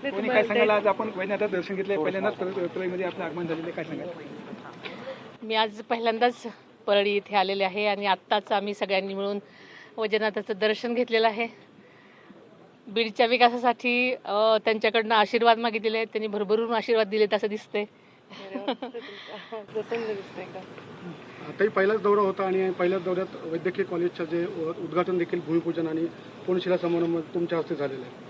कोणी काय सांगायला आज आपण वैद्यनाथात दर्शन घेतले पहिल्यांदाच परळीमध्ये आपलं आगमन झालेलं काय सांगाल? मी आज पहिल्यांदाच परळी इथे आलेले आहे आणि आत्ताच आम्ही सगळ्यांनी मिळून वैद्यनाथाचं दर्शन घेतलेलं आहे. बीडच्या विकासासाठी त्यांच्याकडनं आशीर्वाद मागितलेले आहेत. त्यांनी भरभरून आशीर्वाद दिलेत असं दिसतंय. आताही पहिलाच दौरा होता आणि पहिल्याच दौऱ्यात वैद्यकीय कॉलेजचं जे उद्घाटन देखील भूमिपूजन आणि कोनशिला समारंभ तुमच्या हस्ते झालेलं आहे.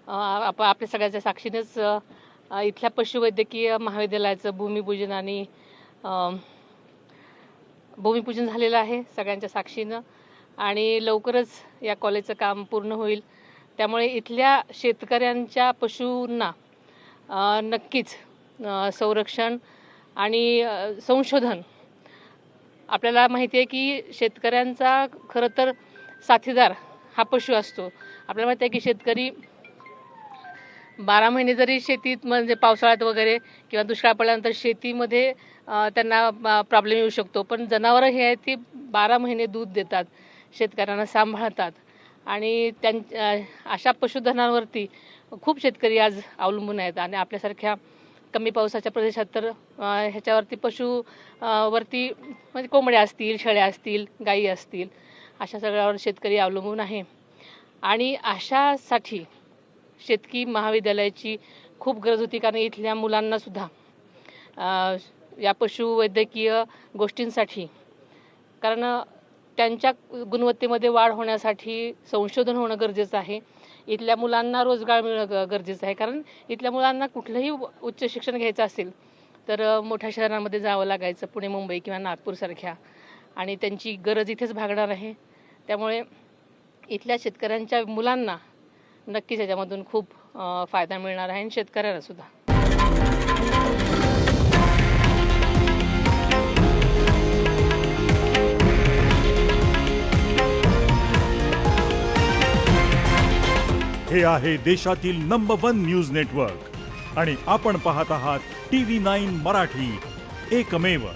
आपल्या सगळ्याच्या साक्षीनेच इथल्या पशुवैद्यकीय महाविद्यालयाचं भूमिपूजन आणि भूमिपूजन झालेलं आहे सगळ्यांच्या साक्षीनं आणि लवकरच या कॉलेजचं काम पूर्ण होईल. त्यामुळे इथल्या शेतकऱ्यांच्या पशूंना नक्कीच संरक्षण आणि संशोधन. आपल्याला माहिती आहे की शेतकऱ्यांचा खरं तर साथीदार हा पशु असतो. आपल्याला माहिती आहे की शेतकरी 12 महिने जरी शेतीत म्हणजे पावसाळ्यात वगैरे किंवा दुष्काळ पडल्यानंतर शेतीमध्ये त्यांना प्रॉब्लेम येऊ शकतो, पण जनावरं हे आहेत ती 12 महिने दूध देतात, शेतकऱ्यांना सांभाळतात आणि अशा पशुधनावरती खूप शेतकरी आज अवलंबून आहेत. आणि आपल्यासारख्या कमी पावसाच्या प्रदेशात तर ह्याच्यावरती वरती म्हणजे कोंबड्या असतील, शेळ्या असतील, गायी असतील, अशा सगळ्यावर शेतकरी अवलंबून आहे. आणि अशासाठी शेतकी महाविद्यालयाची खूप गरज होती, कारण इथल्या मुलांनासुद्धा या पशुवैद्यकीय गोष्टींसाठी, कारण त्यांच्या गुणवत्तेमध्ये वाढ होण्यासाठी संशोधन होणं गरजेचं आहे. इथल्या मुलांना रोजगार मिळणं गरजेचं आहे, कारण इथल्या मुलांना कुठलंही उच्च शिक्षण घ्यायचं असेल तर मोठ्या शहरांमध्ये जावं लागायचं, पुणे, मुंबई किंवा नागपूरसारख्या, आणि त्यांची गरज इथेच भागणार आहे. त्यामुळे इथल्या शेतकऱ्यांच्या मुलांना नक्कीच याच्यामधून खूप फायदा मिळणार आहे आणि शेतकऱ्यांना सुद्धा. हे आहे देशातील नंबर 1 न्यूज नेटवर्क आणि आपण पाहत आहात TV9 मराठी, एकमेव.